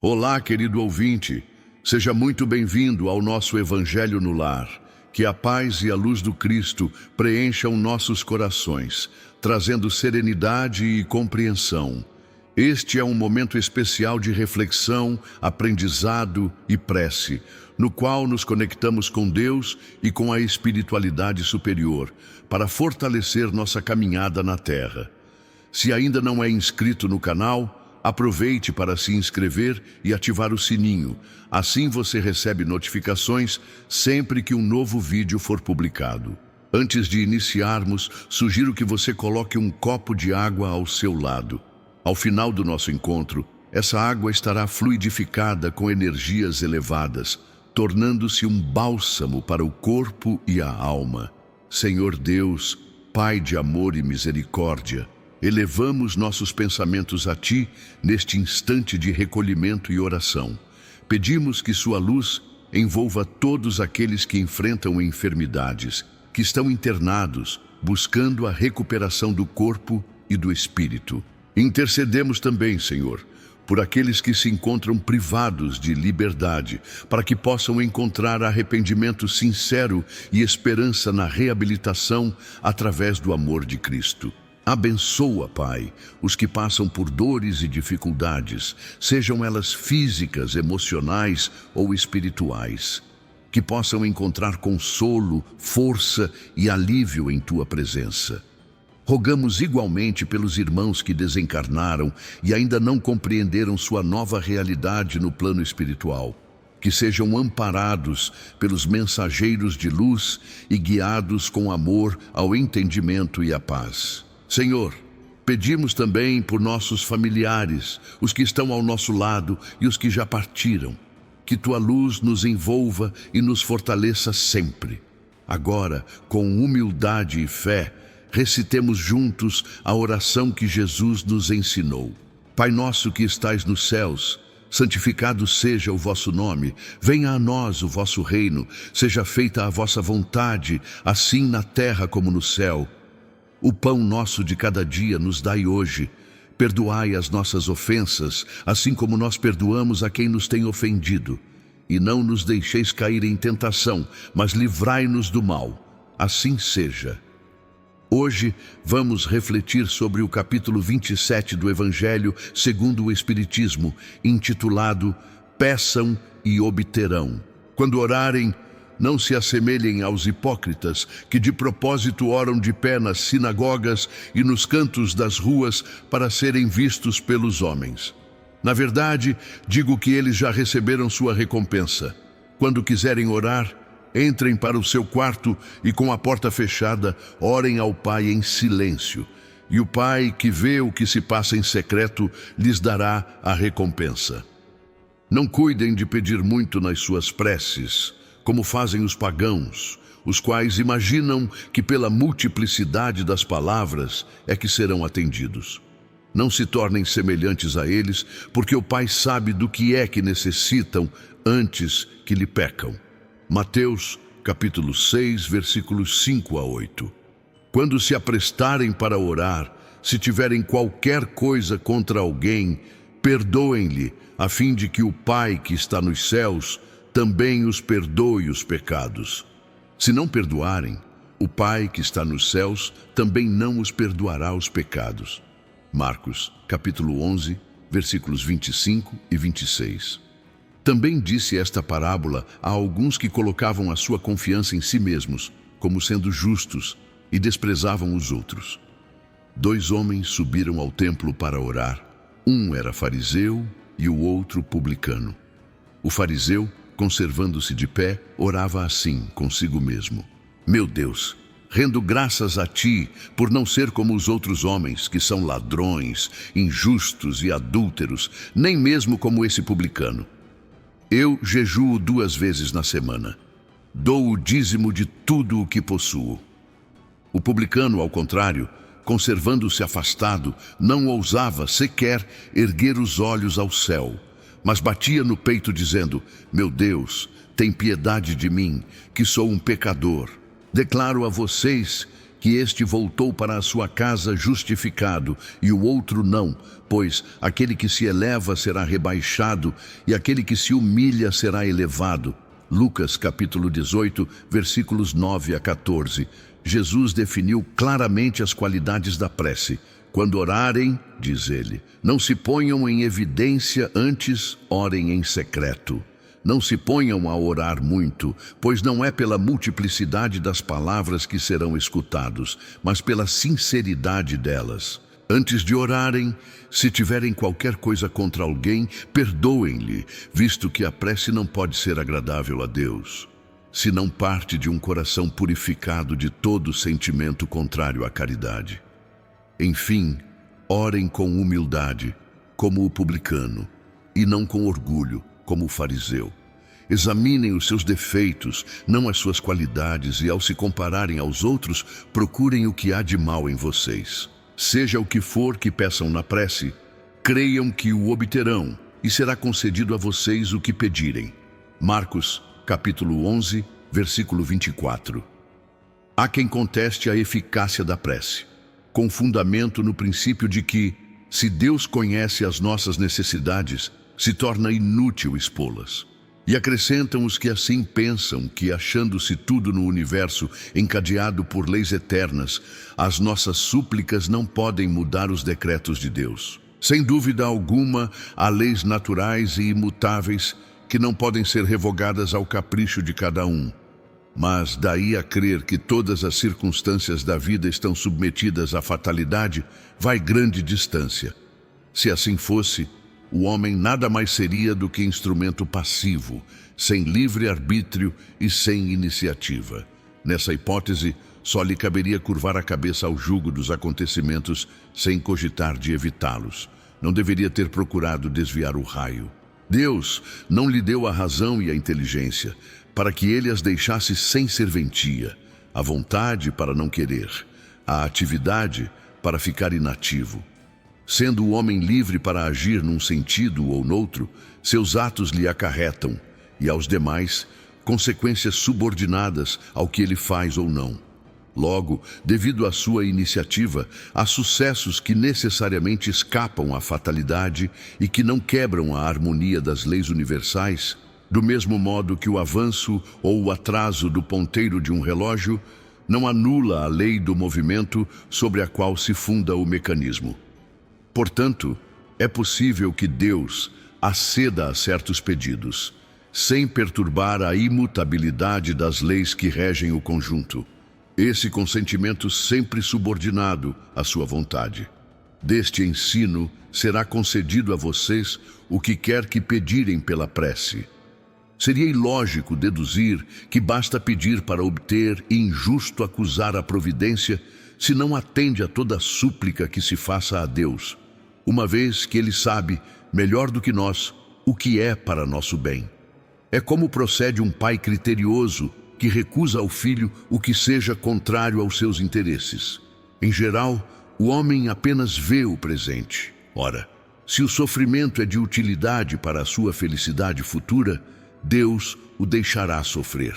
Olá, querido ouvinte. Seja muito bem-vindo ao nosso Evangelho no Lar. Que a paz e a luz do Cristo preencham nossos corações, trazendo serenidade e compreensão. Este é um momento especial de reflexão, aprendizado e prece, no qual nos conectamos com Deus e com a espiritualidade superior, para fortalecer nossa caminhada na Terra. Se ainda não é inscrito no canal, aproveite para se inscrever e ativar o sininho. Assim você recebe notificações sempre que um novo vídeo for publicado. Antes de iniciarmos, sugiro que você coloque um copo de água ao seu lado. Ao final do nosso encontro, essa água estará fluidificada com energias elevadas, tornando-se um bálsamo para o corpo e a alma. Senhor Deus, Pai de amor e misericórdia, elevamos nossos pensamentos a Ti neste instante de recolhimento e oração. Pedimos que Sua luz envolva todos aqueles que enfrentam enfermidades, que estão internados, buscando a recuperação do corpo e do espírito. Intercedemos também, Senhor, por aqueles que se encontram privados de liberdade, para que possam encontrar arrependimento sincero e esperança na reabilitação através do amor de Cristo. Abençoa, Pai, os que passam por dores e dificuldades, sejam elas físicas, emocionais ou espirituais. Que possam encontrar consolo, força e alívio em Tua presença. Rogamos igualmente pelos irmãos que desencarnaram e ainda não compreenderam sua nova realidade no plano espiritual. Que sejam amparados pelos mensageiros de luz e guiados com amor ao entendimento e à paz. Senhor, pedimos também por nossos familiares, os que estão ao nosso lado e os que já partiram. Que Tua luz nos envolva e nos fortaleça sempre. Agora, com humildade e fé, recitemos juntos a oração que Jesus nos ensinou. Pai nosso que estais nos céus, santificado seja o vosso nome, venha a nós o vosso reino, seja feita a vossa vontade, assim na terra como no céu. O pão nosso de cada dia nos dai hoje. Perdoai as nossas ofensas, assim como nós perdoamos a quem nos tem ofendido. E não nos deixeis cair em tentação, mas livrai-nos do mal. Assim seja. Hoje vamos refletir sobre o capítulo 27 do Evangelho segundo o Espiritismo, intitulado Peçam e obterão. Quando orarem, não se assemelhem aos hipócritas, que de propósito oram de pé nas sinagogas e nos cantos das ruas para serem vistos pelos homens. Na verdade, digo que eles já receberam sua recompensa. Quando quiserem orar, entrem para o seu quarto e com a porta fechada, orem ao Pai em silêncio. E o Pai, que vê o que se passa em secreto, lhes dará a recompensa. Não cuidem de pedir muito nas suas preces, como fazem os pagãos, os quais imaginam que pela multiplicidade das palavras é que serão atendidos. Não se tornem semelhantes a eles, porque o Pai sabe do que é que necessitam antes que lhe pecam. Mateus, capítulo 6, versículos 5 a 8. Quando se aprestarem para orar, se tiverem qualquer coisa contra alguém, perdoem-lhe, a fim de que o Pai que está nos céus também os perdoe os pecados. Se não perdoarem, o Pai que está nos céus também não os perdoará os pecados. Marcos, capítulo 11, versículos 25 e 26. Também disse esta parábola a alguns que colocavam a sua confiança em si mesmos, como sendo justos, e desprezavam os outros. 2 homens subiram ao templo para orar. Um era fariseu e o outro publicano. O fariseu, conservando-se de pé, orava assim consigo mesmo: Meu Deus, rendo graças a Ti por não ser como os outros homens, que são ladrões, injustos e adúlteros, nem mesmo como esse publicano. Eu jejuo 2 vezes na semana. Dou o dízimo de tudo o que possuo. O publicano, ao contrário, conservando-se afastado, não ousava sequer erguer os olhos ao céu, mas batia no peito dizendo: Meu Deus, tem piedade de mim, que sou um pecador. Declaro a vocês que este voltou para a sua casa justificado, e o outro não, pois aquele que se eleva será rebaixado, e aquele que se humilha será elevado. Lucas capítulo 18, versículos 9 a 14. Jesus definiu claramente as qualidades da prece. Quando orarem, diz ele, não se ponham em evidência, antes orem em secreto. Não se ponham a orar muito, pois não é pela multiplicidade das palavras que serão escutados, mas pela sinceridade delas. Antes de orarem, se tiverem qualquer coisa contra alguém, perdoem-lhe, visto que a prece não pode ser agradável a Deus, se não parte de um coração purificado de todo sentimento contrário à caridade. Enfim, orem com humildade, como o publicano, e não com orgulho, como o fariseu. Examinem os seus defeitos, não as suas qualidades, e ao se compararem aos outros, procurem o que há de mal em vocês. Seja o que for que peçam na prece, creiam que o obterão, e será concedido a vocês o que pedirem. Marcos, capítulo 11, versículo 24. Há quem conteste a eficácia da prece, com fundamento no princípio de que, se Deus conhece as nossas necessidades, se torna inútil expô-las. E acrescentam os que assim pensam que, achando-se tudo no universo encadeado por leis eternas, as nossas súplicas não podem mudar os decretos de Deus. Sem dúvida alguma, há leis naturais e imutáveis que não podem ser revogadas ao capricho de cada um. Mas daí a crer que todas as circunstâncias da vida estão submetidas à fatalidade, vai grande distância. Se assim fosse, o homem nada mais seria do que instrumento passivo, sem livre arbítrio e sem iniciativa. Nessa hipótese, só lhe caberia curvar a cabeça ao jugo dos acontecimentos sem cogitar de evitá-los. Não deveria ter procurado desviar o raio. Deus não lhe deu a razão e a inteligência para que ele as deixasse sem serventia, a vontade para não querer, a atividade para ficar inativo. Sendo o homem livre para agir num sentido ou noutro, seus atos lhe acarretam, e aos demais, consequências subordinadas ao que ele faz ou não. Logo, devido à sua iniciativa, há sucessos que necessariamente escapam à fatalidade e que não quebram a harmonia das leis universais, do mesmo modo que o avanço ou o atraso do ponteiro de um relógio não anula a lei do movimento sobre a qual se funda o mecanismo. Portanto, é possível que Deus aceda a certos pedidos, sem perturbar a imutabilidade das leis que regem o conjunto. Esse consentimento sempre subordinado à sua vontade. Deste ensino será concedido a vocês o que quer que pedirem pela prece. Seria ilógico deduzir que basta pedir para obter e injusto acusar a providência se não atende a toda súplica que se faça a Deus, uma vez que Ele sabe, melhor do que nós, o que é para nosso bem. É como procede um pai criterioso que recusa ao filho o que seja contrário aos seus interesses. Em geral, o homem apenas vê o presente. Ora, se o sofrimento é de utilidade para a sua felicidade futura, Deus o deixará sofrer.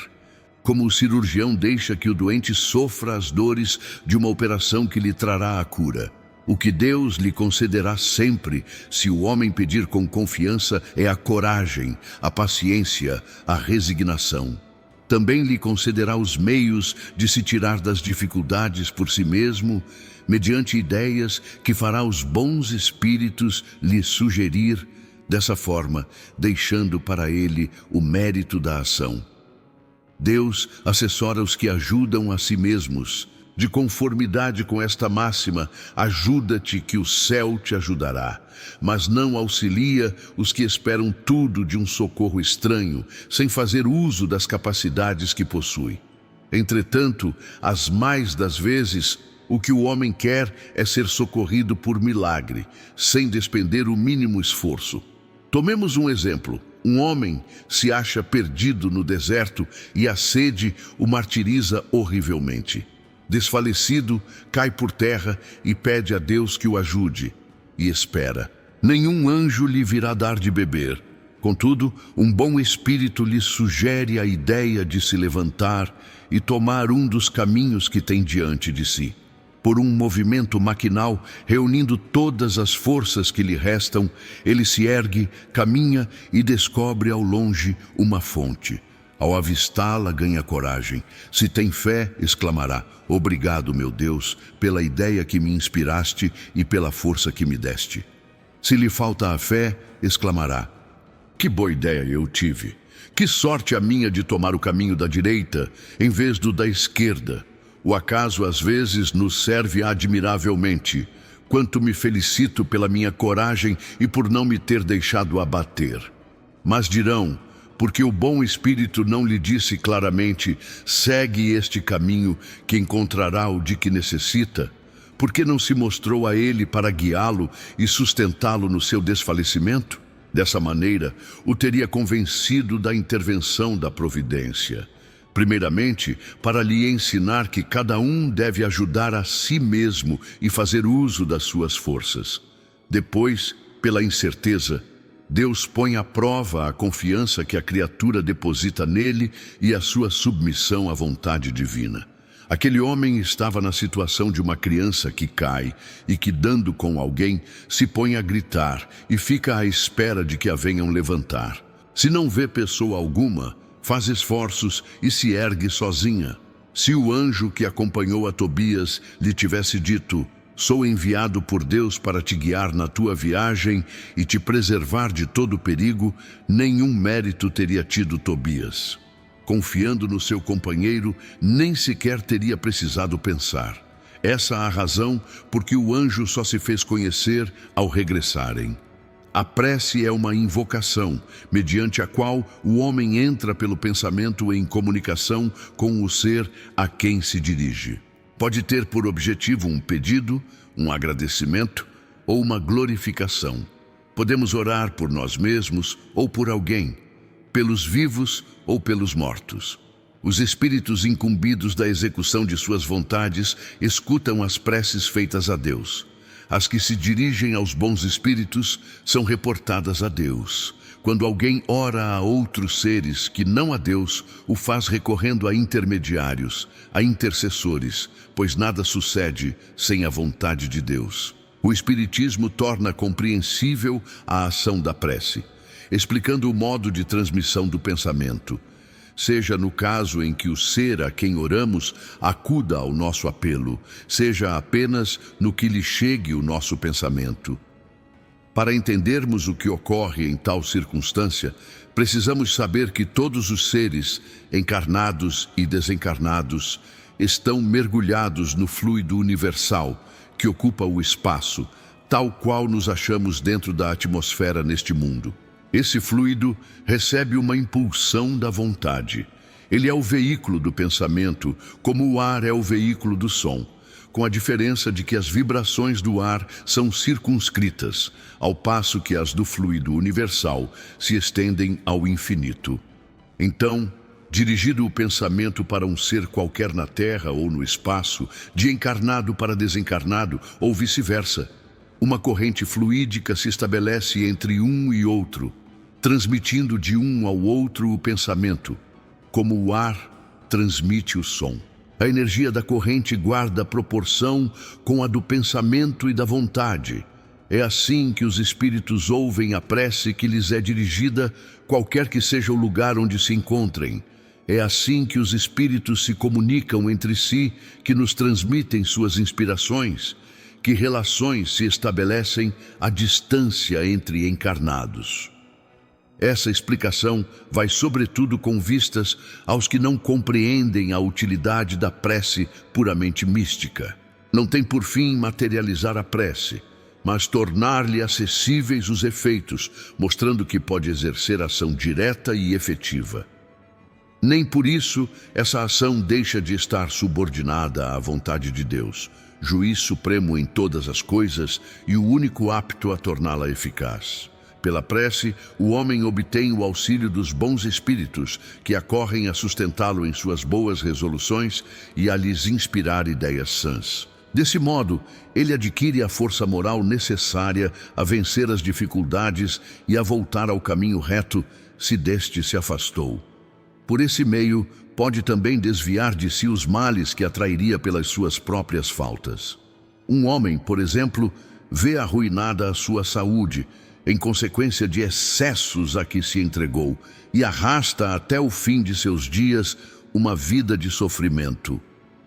Como o cirurgião deixa que o doente sofra as dores de uma operação que lhe trará a cura. O que Deus lhe concederá sempre, se o homem pedir com confiança, é a coragem, a paciência, a resignação. Também lhe concederá os meios de se tirar das dificuldades por si mesmo, mediante ideias que fará os bons espíritos lhe sugerir, dessa forma, deixando para ele o mérito da ação. Deus assessora os que ajudam a si mesmos. De conformidade com esta máxima, ajuda-te que o céu te ajudará, mas não auxilia os que esperam tudo de um socorro estranho, sem fazer uso das capacidades que possui. Entretanto, as mais das vezes, o que o homem quer é ser socorrido por milagre, sem despender o mínimo esforço. Tomemos um exemplo. Um homem se acha perdido no deserto e a sede o martiriza horrivelmente. Desfalecido, cai por terra e pede a Deus que o ajude, e espera. Nenhum anjo lhe virá dar de beber. Contudo, um bom espírito lhe sugere a ideia de se levantar e tomar um dos caminhos que tem diante de si. Por um movimento maquinal, reunindo todas as forças que lhe restam, ele se ergue, caminha e descobre ao longe uma fonte. Ao avistá-la, ganha coragem. Se tem fé, exclamará: obrigado, meu Deus, pela ideia que me inspiraste e pela força que me deste. Se lhe falta a fé, exclamará: que boa ideia eu tive! Que sorte a minha de tomar o caminho da direita em vez do da esquerda! O acaso às vezes nos serve admiravelmente. Quanto me felicito pela minha coragem e por não me ter deixado abater. Mas dirão: porque o bom espírito não lhe disse claramente: segue este caminho que encontrará o de que necessita? Por que não se mostrou a ele para guiá-lo e sustentá-lo no seu desfalecimento? Dessa maneira, o teria convencido da intervenção da providência. Primeiramente, para lhe ensinar que cada um deve ajudar a si mesmo e fazer uso das suas forças. Depois, pela incerteza, Deus põe à prova a confiança que a criatura deposita nele e a sua submissão à vontade divina. Aquele homem estava na situação de uma criança que cai e que, dando com alguém, se põe a gritar e fica à espera de que a venham levantar. Se não vê pessoa alguma, faz esforços e se ergue sozinha. Se o anjo que acompanhou a Tobias lhe tivesse dito: sou enviado por Deus para te guiar na tua viagem e te preservar de todo perigo, nenhum mérito teria tido Tobias. Confiando no seu companheiro, nem sequer teria precisado pensar. Essa a razão por que o anjo só se fez conhecer ao regressarem. A prece é uma invocação, mediante a qual o homem entra pelo pensamento em comunicação com o ser a quem se dirige. Pode ter por objetivo um pedido, um agradecimento ou uma glorificação. Podemos orar por nós mesmos ou por alguém, pelos vivos ou pelos mortos. Os espíritos incumbidos da execução de suas vontades escutam as preces feitas a Deus. As que se dirigem aos bons espíritos são reportadas a Deus. Quando alguém ora a outros seres que não a Deus, o faz recorrendo a intermediários, a intercessores, pois nada sucede sem a vontade de Deus. O Espiritismo torna compreensível a ação da prece, explicando o modo de transmissão do pensamento. Seja no caso em que o ser a quem oramos acuda ao nosso apelo, seja apenas no que lhe chegue o nosso pensamento. Para entendermos o que ocorre em tal circunstância, precisamos saber que todos os seres, encarnados e desencarnados, estão mergulhados no fluido universal que ocupa o espaço, tal qual nos achamos dentro da atmosfera neste mundo. Esse fluido recebe uma impulsão da vontade. Ele é o veículo do pensamento, como o ar é o veículo do som, com a diferença de que as vibrações do ar são circunscritas, ao passo que as do fluido universal se estendem ao infinito. Então, dirigido o pensamento para um ser qualquer na Terra ou no espaço, de encarnado para desencarnado ou vice-versa, uma corrente fluídica se estabelece entre um e outro, transmitindo de um ao outro o pensamento, como o ar transmite o som. A energia da corrente guarda proporção com a do pensamento e da vontade. É assim que os espíritos ouvem a prece que lhes é dirigida, qualquer que seja o lugar onde se encontrem. É assim que os espíritos se comunicam entre si, que nos transmitem suas inspirações, que relações se estabelecem à distância entre encarnados. Essa explicação vai sobretudo com vistas aos que não compreendem a utilidade da prece puramente mística. Não tem por fim materializar a prece, mas tornar-lhe acessíveis os efeitos, mostrando que pode exercer ação direta e efetiva. Nem por isso essa ação deixa de estar subordinada à vontade de Deus, juiz supremo em todas as coisas e o único apto a torná-la eficaz. Pela prece, o homem obtém o auxílio dos bons espíritos, que acorrem a sustentá-lo em suas boas resoluções e a lhes inspirar ideias sãs. Desse modo, ele adquire a força moral necessária a vencer as dificuldades e a voltar ao caminho reto se deste se afastou. Por esse meio, pode também desviar de si os males que atrairia pelas suas próprias faltas. Um homem, por exemplo, vê arruinada a sua saúde, em consequência de excessos a que se entregou, e arrasta até o fim de seus dias uma vida de sofrimento.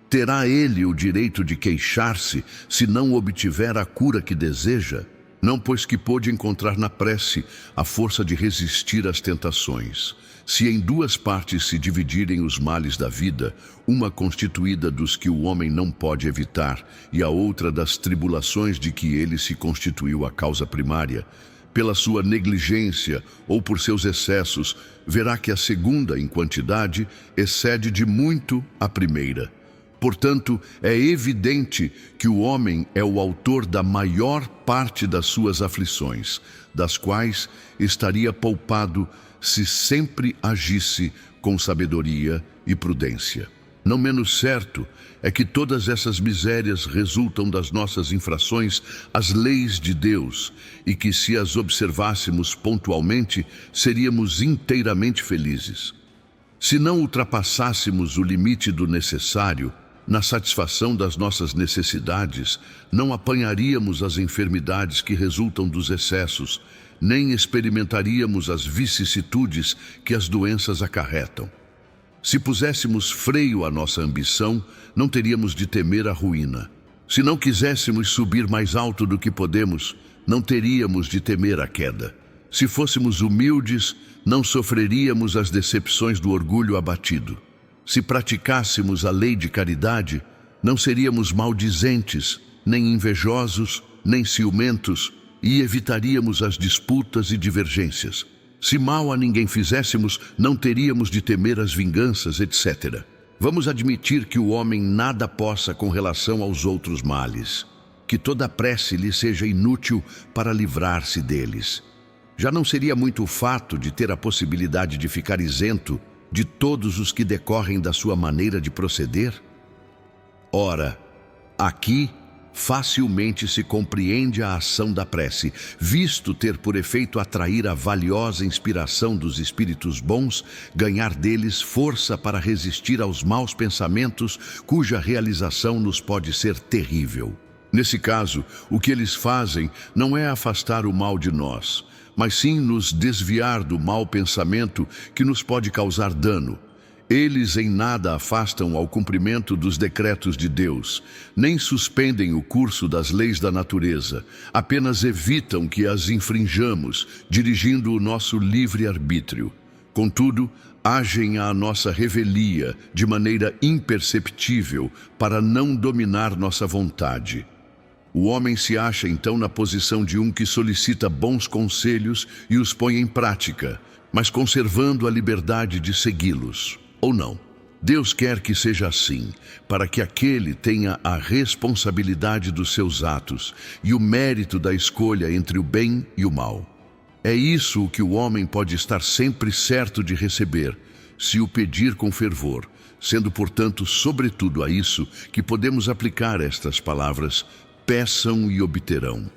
Terá ele o direito de queixar-se se não obtiver a cura que deseja? Não, pois que pôde encontrar na prece a força de resistir às tentações. Se em duas partes se dividirem os males da vida, uma constituída dos que o homem não pode evitar e a outra das tribulações de que ele se constituiu a causa primária, pela sua negligência ou por seus excessos, verá que a segunda, em quantidade, excede de muito a primeira. Portanto, é evidente que o homem é o autor da maior parte das suas aflições, das quais estaria poupado se sempre agisse com sabedoria e prudência. Não menos certo é que todas essas misérias resultam das nossas infrações às leis de Deus e que, se as observássemos pontualmente, seríamos inteiramente felizes. Se não ultrapassássemos o limite do necessário, na satisfação das nossas necessidades, não apanharíamos as enfermidades que resultam dos excessos, nem experimentaríamos as vicissitudes que as doenças acarretam. Se puséssemos freio à nossa ambição, não teríamos de temer a ruína. Se não quiséssemos subir mais alto do que podemos, não teríamos de temer a queda. Se fôssemos humildes, não sofreríamos as decepções do orgulho abatido. Se praticássemos a lei de caridade, não seríamos maldizentes, nem invejosos, nem ciumentos, e evitaríamos as disputas e divergências. Se mal a ninguém fizéssemos, não teríamos de temer as vinganças, etc. Vamos admitir que o homem nada possa com relação aos outros males, que toda prece lhe seja inútil para livrar-se deles. Já não seria muito o fato de ter a possibilidade de ficar isento de todos os que decorrem da sua maneira de proceder? Ora, aqui facilmente se compreende a ação da prece, visto ter por efeito atrair a valiosa inspiração dos espíritos bons, ganhar deles força para resistir aos maus pensamentos, cuja realização nos pode ser terrível. Nesse caso, o que eles fazem não é afastar o mal de nós, mas sim nos desviar do mau pensamento que nos pode causar dano. Eles em nada afastam ao cumprimento dos decretos de Deus, nem suspendem o curso das leis da natureza, apenas evitam que as infrinjamos, dirigindo o nosso livre-arbítrio. Contudo, agem à nossa revelia de maneira imperceptível para não dominar nossa vontade. O homem se acha então na posição de um que solicita bons conselhos e os põe em prática, mas conservando a liberdade de segui-los, ou não. Deus quer que seja assim, para que aquele tenha a responsabilidade dos seus atos e o mérito da escolha entre o bem e o mal. É isso o que o homem pode estar sempre certo de receber, se o pedir com fervor, sendo, portanto, sobretudo a isso que podemos aplicar estas palavras: peçam e obterão.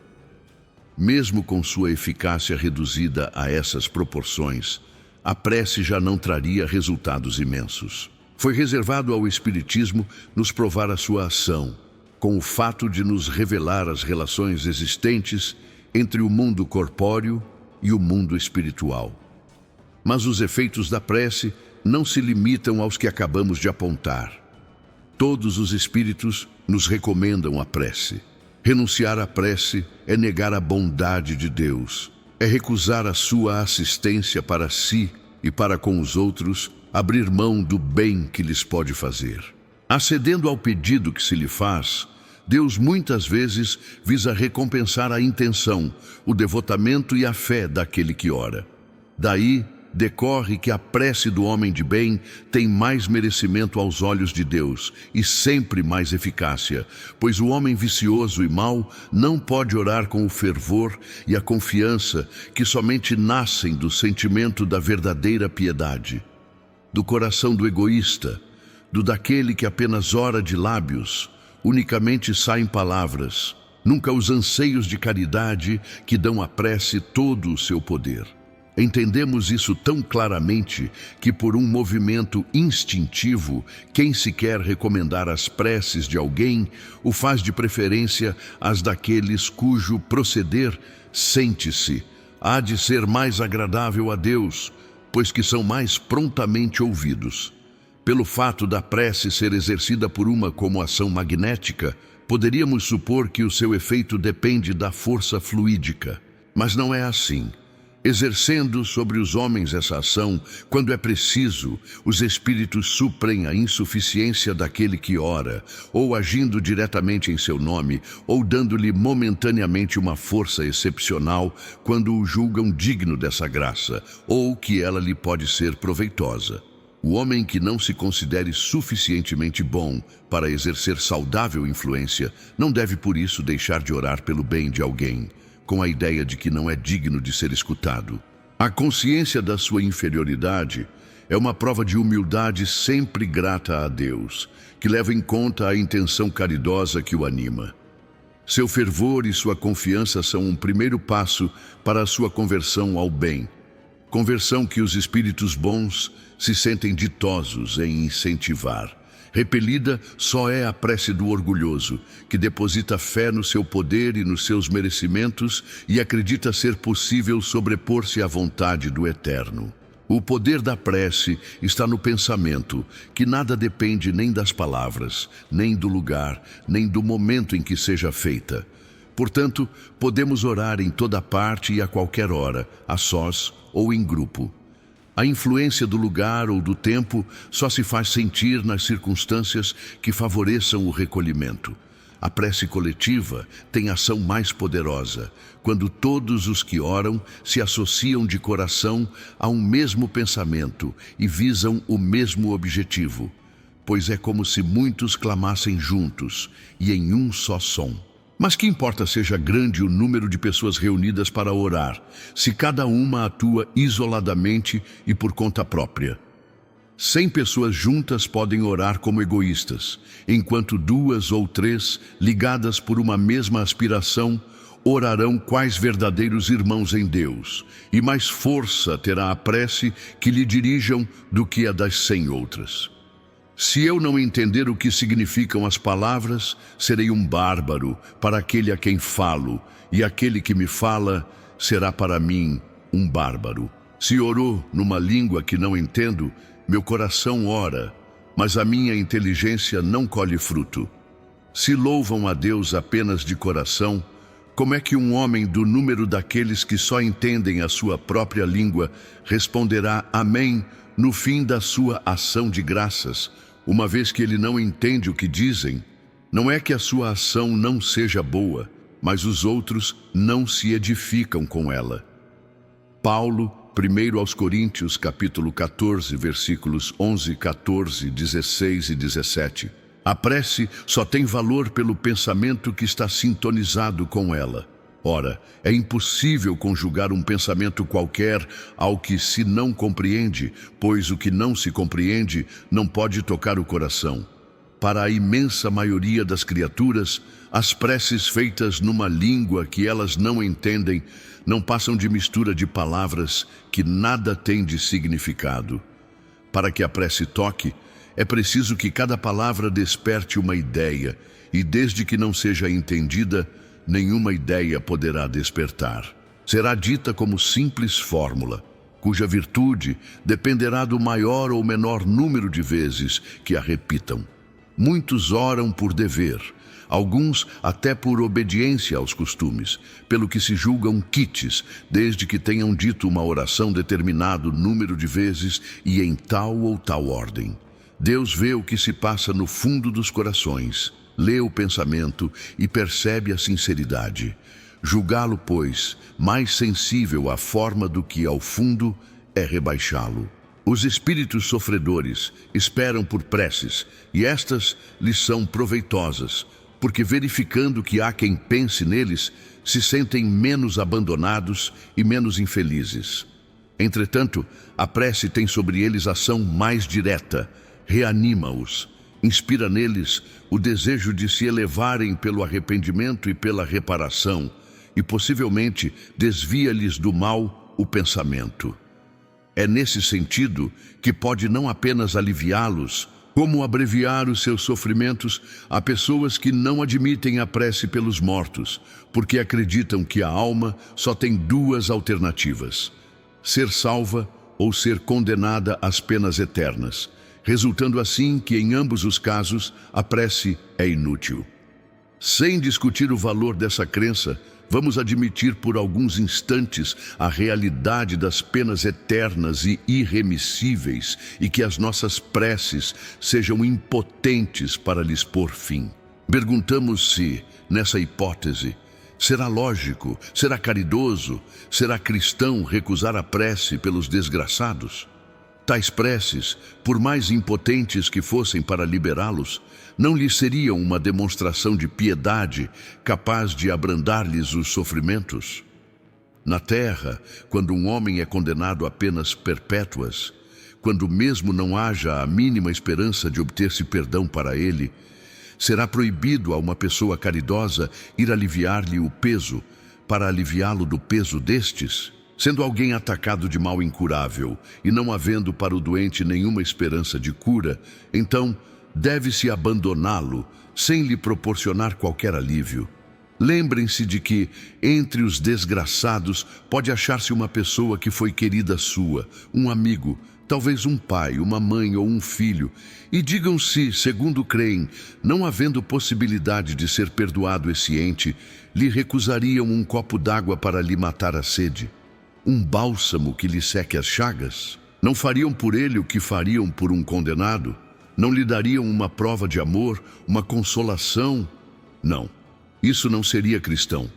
Mesmo com sua eficácia reduzida a essas proporções, a prece já não traria resultados imensos. Foi reservado ao Espiritismo nos provar a sua ação, com o fato de nos revelar as relações existentes entre o mundo corpóreo e o mundo espiritual. Mas os efeitos da prece não se limitam aos que acabamos de apontar. Todos os espíritos nos recomendam a prece. Renunciar à prece é negar a bondade de Deus, é recusar a sua assistência para si e para com os outros, abrir mão do bem que lhes pode fazer. Acedendo ao pedido que se lhe faz, Deus muitas vezes visa recompensar a intenção, o devotamento e a fé daquele que ora. Daí decorre que a prece do homem de bem tem mais merecimento aos olhos de Deus e sempre mais eficácia, pois o homem vicioso e mau não pode orar com o fervor e a confiança que somente nascem do sentimento da verdadeira piedade, do coração do egoísta, do daquele que apenas ora de lábios. unicamente saem palavras, nunca os anseios de caridade que dão à prece todo o seu poder. Entendemos isso tão claramente que, por um movimento instintivo, quem se quer recomendar as preces de alguém o faz de preferência as daqueles cujo proceder sente-se há de ser mais agradável a Deus, pois que são mais prontamente ouvidos. Pelo fato da prece ser exercida por uma como ação magnética, poderíamos supor que o seu efeito depende da força fluídica. Mas não é assim. Exercendo sobre os homens essa ação, quando é preciso, os espíritos suprem a insuficiência daquele que ora, ou agindo diretamente em seu nome, ou dando-lhe momentaneamente uma força excepcional, quando o julgam digno dessa graça, ou que ela lhe pode ser proveitosa. O homem que não se considere suficientemente bom para exercer saudável influência, não deve por isso deixar de orar pelo bem de alguém, com a ideia de que não é digno de ser escutado. A consciência da sua inferioridade é uma prova de humildade sempre grata a Deus, que leva em conta a intenção caridosa que o anima. Seu fervor e sua confiança são um primeiro passo para a sua conversão ao bem, conversão que os espíritos bons se sentem ditosos em incentivar. Repelida só é a prece do orgulhoso, que deposita fé no seu poder e nos seus merecimentos e acredita ser possível sobrepor-se à vontade do Eterno. O poder da prece está no pensamento, que nada depende nem das palavras, nem do lugar, nem do momento em que seja feita. Portanto, podemos orar em toda parte e a qualquer hora, a sós ou em grupo. A influência do lugar ou do tempo só se faz sentir nas circunstâncias que favoreçam o recolhimento. A prece coletiva tem ação mais poderosa, quando todos os que oram se associam de coração a um mesmo pensamento e visam o mesmo objetivo, pois é como se muitos clamassem juntos e em um só som. Mas que importa seja grande o número de pessoas reunidas para orar, se cada uma atua isoladamente e por conta própria? 100 pessoas juntas podem orar como egoístas, enquanto 2 ou 3, ligadas por uma mesma aspiração, orarão quais verdadeiros irmãos em Deus, e mais força terá a prece que lhe dirijam do que a das 100 outras. Se eu não entender o que significam as palavras, serei um bárbaro para aquele a quem falo, e aquele que me fala será para mim um bárbaro. Se orou numa língua que não entendo, meu coração ora, mas a minha inteligência não colhe fruto. Se louvam a Deus apenas de coração, como é que um homem do número daqueles que só entendem a sua própria língua responderá amém no fim da sua ação de graças, uma vez que ele não entende o que dizem? Não é que a sua ação não seja boa, mas os outros não se edificam com ela. Paulo, 1 aos Coríntios, capítulo 14, versículos 11, 14, 16 e 17. A prece só tem valor pelo pensamento que está sintonizado com ela. Ora, é impossível conjugar um pensamento qualquer ao que se não compreende, pois o que não se compreende não pode tocar o coração. Para a imensa maioria das criaturas, as preces feitas numa língua que elas não entendem não passam de mistura de palavras que nada têm de significado. Para que a prece toque, é preciso que cada palavra desperte uma ideia, e desde que não seja entendida, nenhuma ideia poderá despertar. Será dita como simples fórmula, cuja virtude dependerá do maior ou menor número de vezes que a repitam. Muitos oram por dever, alguns até por obediência aos costumes, pelo que se julgam quites, desde que tenham dito uma oração determinado número de vezes e em tal ou tal ordem. Deus vê o que se passa no fundo dos corações, lê o pensamento e percebe a sinceridade. Julgá-lo, pois, mais sensível à forma do que ao fundo, é rebaixá-lo. Os espíritos sofredores esperam por preces, e estas lhes são proveitosas, porque verificando que há quem pense neles, se sentem menos abandonados e menos infelizes. Entretanto, a prece tem sobre eles ação mais direta, reanima-os, Inspira neles o desejo de se elevarem pelo arrependimento e pela reparação, e possivelmente desvia-lhes do mal o pensamento. É nesse sentido que pode não apenas aliviá-los, como abreviar os seus sofrimentos a pessoas que não admitem a prece pelos mortos, porque acreditam que a alma só tem duas alternativas: ser salva ou ser condenada às penas eternas, resultando assim que, em ambos os casos, a prece é inútil. Sem discutir o valor dessa crença, vamos admitir por alguns instantes a realidade das penas eternas e irremissíveis e que as nossas preces sejam impotentes para lhes pôr fim. Perguntamos se, nessa hipótese, será lógico, será caridoso, será cristão recusar a prece pelos desgraçados? Tais preces, por mais impotentes que fossem para liberá-los, não lhes seriam uma demonstração de piedade capaz de abrandar-lhes os sofrimentos? Na terra, quando um homem é condenado a penas perpétuas, quando mesmo não haja a mínima esperança de obter-se perdão para ele, será proibido a uma pessoa caridosa ir aliviar-lhe o peso, para aliviá-lo do peso destes? Sendo alguém atacado de mal incurável e não havendo para o doente nenhuma esperança de cura, então deve-se abandoná-lo sem lhe proporcionar qualquer alívio. Lembrem-se de que, entre os desgraçados, pode achar-se uma pessoa que foi querida sua, um amigo, talvez um pai, uma mãe ou um filho, e digam se, segundo creem, não havendo possibilidade de ser perdoado esse ente, lhe recusariam um copo d'água para lhe matar a sede, um bálsamo que lhe seque as chagas? Não fariam por ele o que fariam por um condenado? Não lhe dariam uma prova de amor, uma consolação? Não, isso não seria cristão.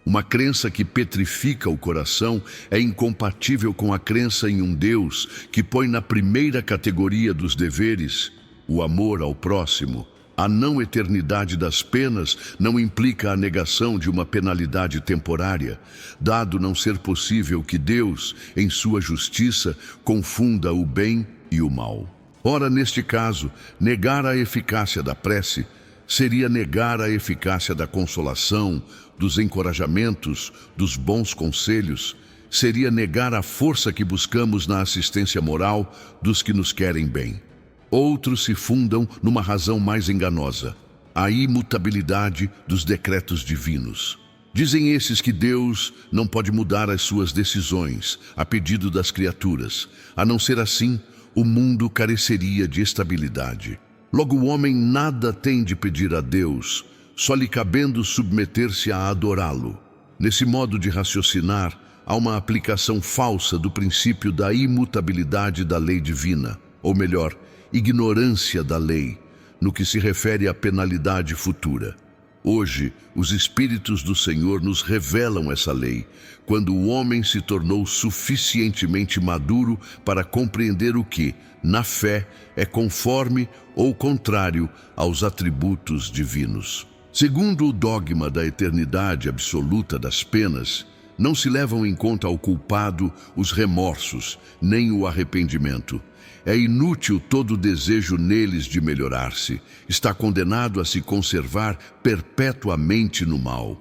Uma crença que petrifica o coração é incompatível com a crença em um Deus que põe na primeira categoria dos deveres o amor ao próximo. A não eternidade das penas não implica a negação de uma penalidade temporária, dado não ser possível que Deus, em sua justiça, confunda o bem e o mal. Ora, neste caso, negar a eficácia da prece seria negar a eficácia da consolação, dos encorajamentos, dos bons conselhos, seria negar a força que buscamos na assistência moral dos que nos querem bem. Outros se fundam numa razão mais enganosa: a imutabilidade dos decretos divinos. Dizem esses que Deus não pode mudar as suas decisões a pedido das criaturas. A não ser assim, o mundo careceria de estabilidade. Logo, o homem nada tem de pedir a Deus, só lhe cabendo submeter-se a adorá-lo. Nesse modo de raciocinar, há uma aplicação falsa do princípio da imutabilidade da lei divina, ou melhor, ignorância da lei, no que se refere à penalidade futura. Hoje, os Espíritos do Senhor nos revelam essa lei, quando o homem se tornou suficientemente maduro para compreender o que, na fé, é conforme ou contrário aos atributos divinos. Segundo o dogma da eternidade absoluta das penas, não se levam em conta ao culpado os remorsos, nem o arrependimento. É inútil todo o desejo neles de melhorar-se. Está condenado a se conservar perpetuamente no mal.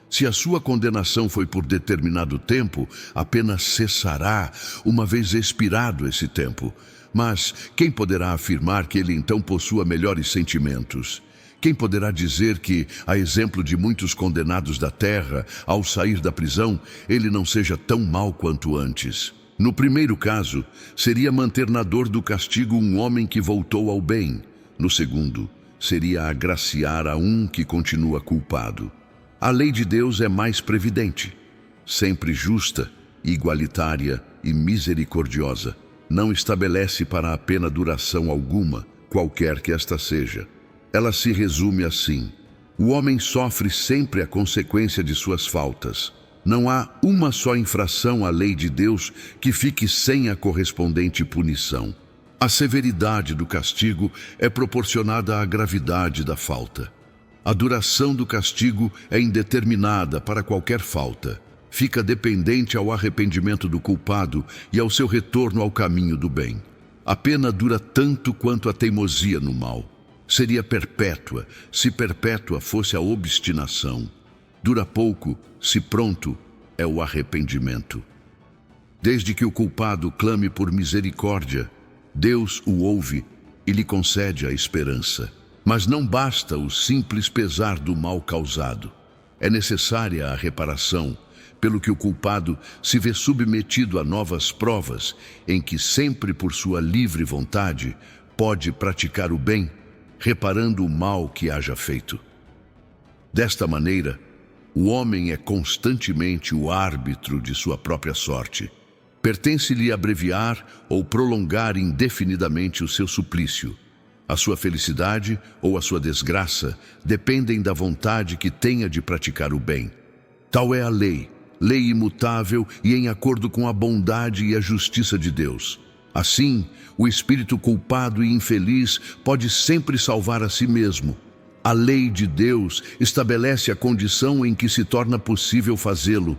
Se a sua condenação foi por determinado tempo, apenas cessará uma vez expirado esse tempo. Mas quem poderá afirmar que ele então possua melhores sentimentos? Quem poderá dizer que, a exemplo de muitos condenados da terra, ao sair da prisão, ele não seja tão mau quanto antes? No primeiro caso, seria manter na dor do castigo um homem que voltou ao bem. No segundo, seria agraciar a um que continua culpado. A lei de Deus é mais previdente, sempre justa, igualitária e misericordiosa. Não estabelece para a pena duração alguma, qualquer que esta seja. Ela se resume assim: o homem sofre sempre a consequência de suas faltas. Não há uma só infração à lei de Deus que fique sem a correspondente punição. A severidade do castigo é proporcionada à gravidade da falta. A duração do castigo é indeterminada para qualquer falta. Fica dependente ao arrependimento do culpado e ao seu retorno ao caminho do bem. A pena dura tanto quanto a teimosia no mal. seria perpétua, se perpétua fosse a obstinação. Dura pouco, se pronto é o arrependimento. Desde que o culpado clame por misericórdia, Deus o ouve e lhe concede a esperança. Mas não basta o simples pesar do mal causado. É necessária a reparação, pelo que o culpado se vê submetido a novas provas, em que sempre por sua livre vontade pode praticar o bem, reparando o mal que haja feito. Desta maneira, o homem é constantemente o árbitro de sua própria sorte. Pertence-lhe abreviar ou prolongar indefinidamente o seu suplício. A sua felicidade ou a sua desgraça dependem da vontade que tenha de praticar o bem. Tal é a lei imutável e em acordo com a bondade e a justiça de Deus. Assim, o espírito culpado e infeliz pode sempre salvar a si mesmo. A lei de Deus estabelece a condição em que se torna possível fazê-lo.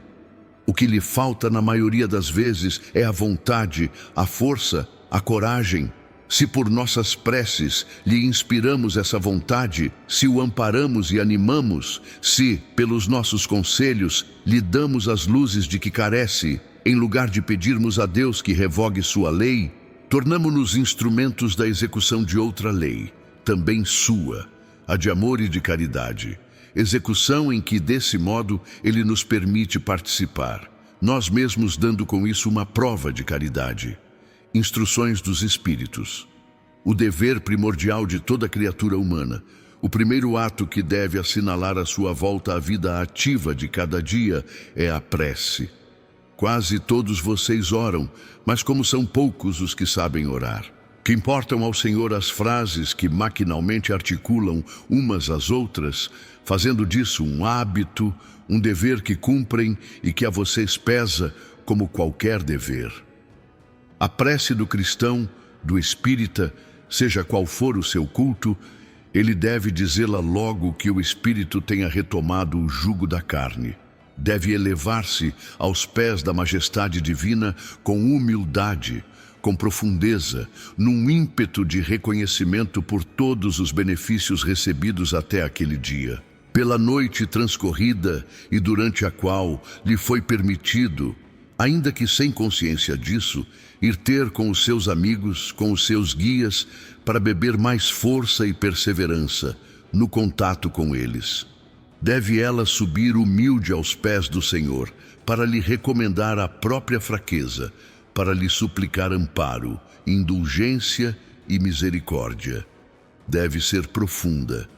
O que lhe falta na maioria das vezes é a vontade, a força, a coragem. Se por nossas preces lhe inspiramos essa vontade, se o amparamos e animamos, se, pelos nossos conselhos, lhe damos as luzes de que carece, em lugar de pedirmos a Deus que revogue sua lei, tornamo-nos instrumentos da execução de outra lei, também sua, a de amor e de caridade. Execução em que, desse modo, ele nos permite participar, nós mesmos dando com isso uma prova de caridade. Instruções dos Espíritos. O dever primordial de toda criatura humana, o primeiro ato que deve assinalar a sua volta à vida ativa de cada dia é a prece. Quase todos vocês oram, mas como são poucos os que sabem orar. Que importam ao Senhor as frases que maquinalmente articulam umas às outras, fazendo disso um hábito, um dever que cumprem e que a vocês pesa como qualquer dever. A prece do cristão, do espírita, seja qual for o seu culto, ele deve dizê-la logo que o espírito tenha retomado o jugo da carne. Deve elevar-se aos pés da majestade divina com humildade, com profundeza, num ímpeto de reconhecimento por todos os benefícios recebidos até aquele dia. Pela noite transcorrida e durante a qual lhe foi permitido, ainda que sem consciência disso, ir ter com os seus amigos, com os seus guias, para beber mais força e perseverança no contato com eles. Deve ela subir humilde aos pés do Senhor, para lhe recomendar a própria fraqueza, para lhe suplicar amparo, indulgência e misericórdia. Deve ser profunda,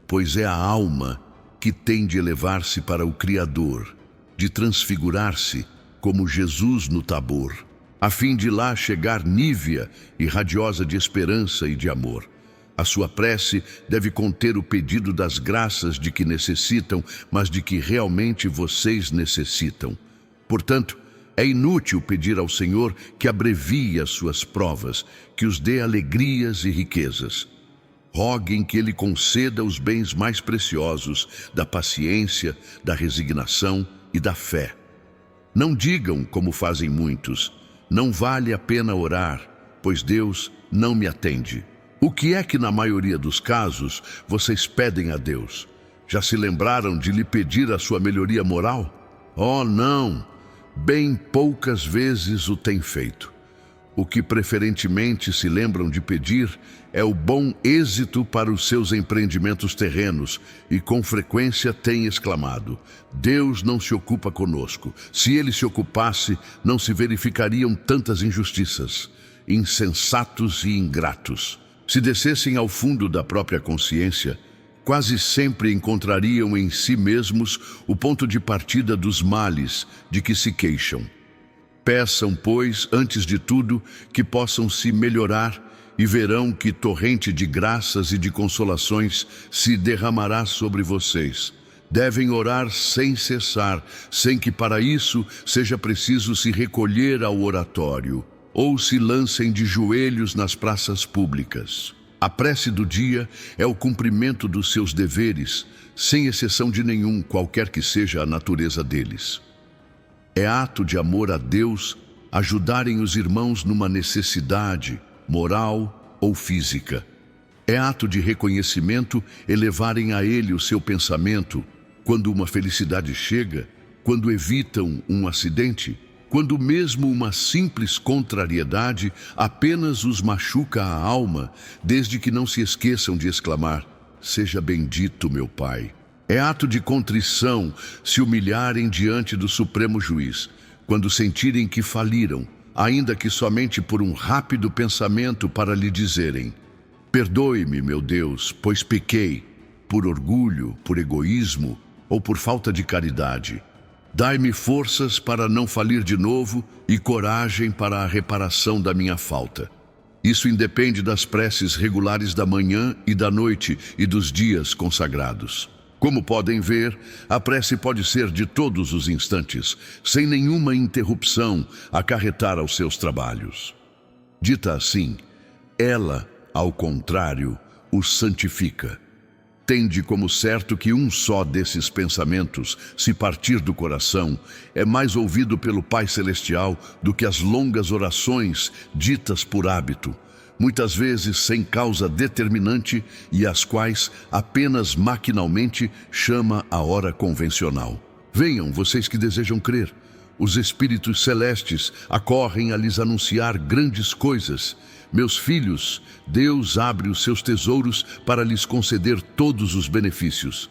pois é a alma que tem de elevar-se para o Criador, de transfigurar-se como Jesus no Tabor, a fim de lá chegar nívea e radiosa de esperança e de amor. A sua prece deve conter o pedido das graças de que necessitam, mas de que realmente vocês necessitam. Portanto, é inútil pedir ao Senhor que abrevie as suas provas, que os dê alegrias e riquezas. Roguem que Ele conceda os bens mais preciosos da paciência, da resignação e da fé. Não digam, como fazem muitos, não vale a pena orar, pois Deus não me atende. O que é que na maioria dos casos vocês pedem a Deus? Já se lembraram de lhe pedir a sua melhoria moral? Oh, não! Bem poucas vezes o têm feito. O que preferentemente se lembram de pedir é o bom êxito para os seus empreendimentos terrenos e com frequência têm exclamado: Deus não se ocupa conosco. Se Ele se ocupasse, não se verificariam tantas injustiças. Insensatos e ingratos. Se descessem ao fundo da própria consciência, quase sempre encontrariam em si mesmos o ponto de partida dos males de que se queixam. Peçam, pois, antes de tudo, que possam se melhorar e verão que torrente de graças e de consolações se derramará sobre vocês. Devem orar sem cessar, sem que para isso seja preciso se recolher ao oratório, ou se lancem de joelhos nas praças públicas. A prece do dia é o cumprimento dos seus deveres, sem exceção de nenhum, qualquer que seja a natureza deles. É ato de amor a Deus ajudarem os irmãos numa necessidade, moral ou física. É ato de reconhecimento elevarem a Ele o seu pensamento quando uma felicidade chega, quando evitam um acidente, quando mesmo uma simples contrariedade apenas os machuca a alma, desde que não se esqueçam de exclamar: seja bendito, meu Pai. É ato de contrição se humilharem diante do Supremo Juiz, quando sentirem que faliram, ainda que somente por um rápido pensamento para lhe dizerem: perdoe-me, meu Deus, pois pequei, por orgulho, por egoísmo ou por falta de caridade. Dai-me forças para não falir de novo e coragem para a reparação da minha falta. Isso independe das preces regulares da manhã e da noite e dos dias consagrados. Como podem ver, a prece pode ser de todos os instantes, sem nenhuma interrupção, acarretar aos seus trabalhos. Dita assim, ela, ao contrário, os santifica. Tende como certo que um só desses pensamentos, se partir do coração, é mais ouvido pelo Pai Celestial do que as longas orações ditas por hábito, muitas vezes sem causa determinante e as quais apenas maquinalmente chama a hora convencional. Venham, vocês que desejam crer. Os espíritos celestes acorrem a lhes anunciar grandes coisas. Meus filhos, Deus abre os seus tesouros para lhes conceder todos os benefícios.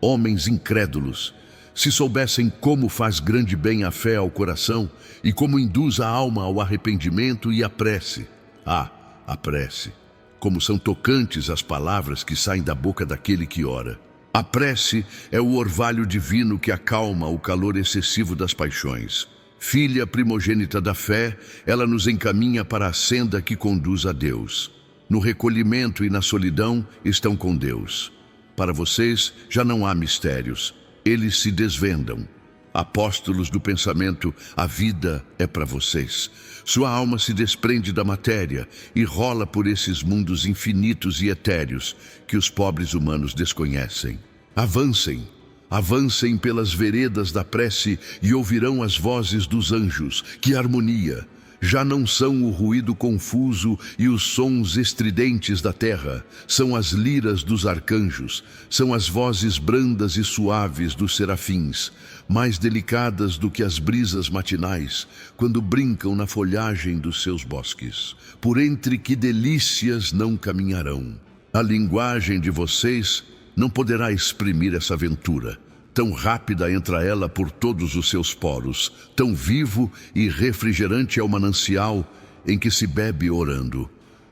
Homens incrédulos, se soubessem como faz grande bem a fé ao coração e como induz a alma ao arrependimento e à prece. A prece. Como são tocantes as palavras que saem da boca daquele que ora. A prece é o orvalho divino que acalma o calor excessivo das paixões. Filha primogênita da fé, ela nos encaminha para a senda que conduz a Deus. No recolhimento e na solidão estão com Deus. Para vocês já não há mistérios, eles se desvendam. Apóstolos do pensamento, a vida é para vocês. Sua alma se desprende da matéria e rola por esses mundos infinitos e etéreos que os pobres humanos desconhecem. Avancem. Avancem pelas veredas da prece e ouvirão as vozes dos anjos. Que harmonia! Já não são o ruído confuso e os sons estridentes da terra, são as liras dos arcanjos, são as vozes brandas e suaves dos serafins, mais delicadas do que as brisas matinais, quando brincam na folhagem dos seus bosques. Por entre que delícias não caminharão. A linguagem de vocês não poderá exprimir essa aventura. Tão rápida entra ela por todos os seus poros, tão vivo e refrigerante é o manancial em que se bebe orando.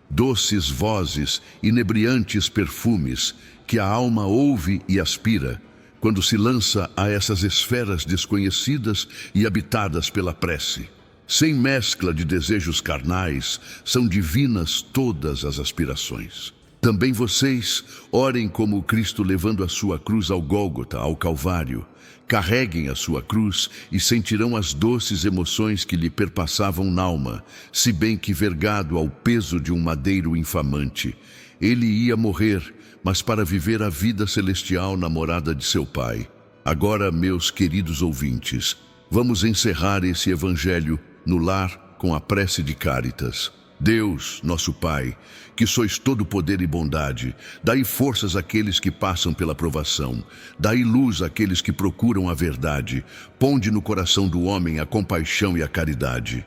Doces vozes, inebriantes perfumes, que a alma ouve e aspira, quando se lança a essas esferas desconhecidas e habitadas pela prece. Sem mescla de desejos carnais, são divinas todas as aspirações. Também vocês orem como Cristo levando a sua cruz ao Gólgota, ao Calvário. Carreguem a sua cruz e sentirão as doces emoções que lhe perpassavam n'alma, se bem que vergado ao peso de um madeiro infamante. Ele ia morrer, mas para viver a vida celestial na morada de seu Pai. Agora, meus queridos ouvintes, vamos encerrar esse evangelho no lar com a prece de Cáritas. Deus, nosso Pai, que sois todo poder e bondade, dai forças àqueles que passam pela provação, dai luz àqueles que procuram a verdade, ponde no coração do homem a compaixão e a caridade.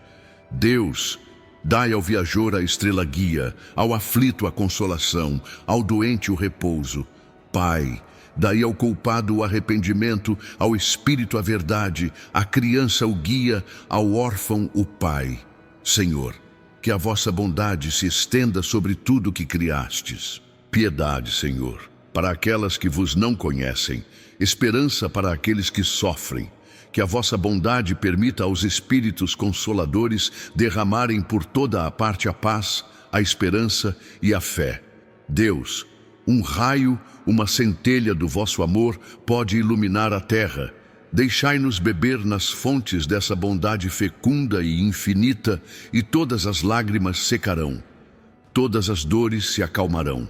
Deus, dai ao viajor a estrela guia, ao aflito a consolação, ao doente o repouso. Pai, dai ao culpado o arrependimento, ao espírito a verdade, à criança o guia, ao órfão o Pai. Senhor, que a vossa bondade se estenda sobre tudo que criastes. Piedade, Senhor, para aquelas que vos não conhecem, esperança para aqueles que sofrem. Que a vossa bondade permita aos espíritos consoladores derramarem por toda a parte a paz, a esperança e a fé. Deus, um raio, uma centelha do vosso amor pode iluminar a terra. Deixai-nos beber nas fontes dessa bondade fecunda e infinita, e todas as lágrimas secarão, todas as dores se acalmarão.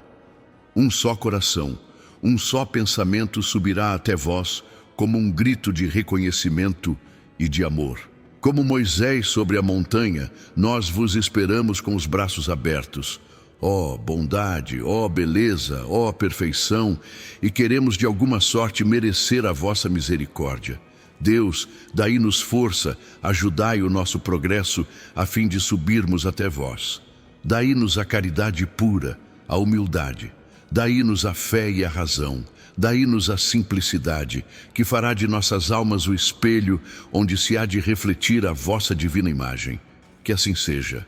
Um só coração, um só pensamento subirá até vós, como um grito de reconhecimento e de amor. Como Moisés sobre a montanha, nós vos esperamos com os braços abertos. Ó bondade, ó beleza, ó perfeição, e queremos de alguma sorte merecer a vossa misericórdia. Deus, daí-nos força, ajudai o nosso progresso, a fim de subirmos até vós. Daí-nos a caridade pura, a humildade. Daí-nos a fé e a razão. Daí-nos a simplicidade, que fará de nossas almas o espelho, onde se há de refletir a vossa divina imagem. Que assim seja.